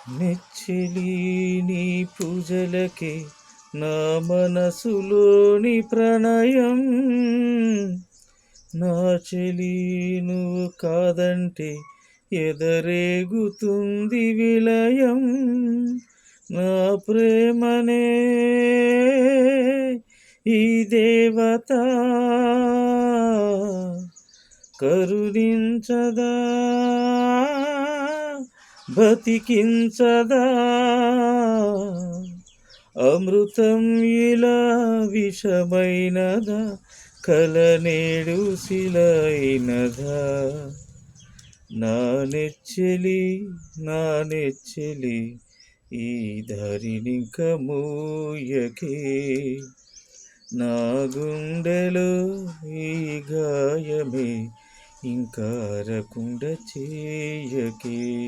నెచ్చెలి నీ పూజలకే నా మనసులోని ప్రణయం. నా చెలి నువ్వు కాదంటే ఎదరేగుతుంది విలయం. నా ప్రేమనే ఈ దేవత కరుణించదా, బతికించదా. అమృతం ఇలా విషమైనదా, కలనేడు శిలైనదా. నా నెచ్చెలి నా నెచ్చెలి ఈ ధరినిక మూయకే. నా గుండెలో ఈ గాయమే ఇంకారకుండ చేయకే.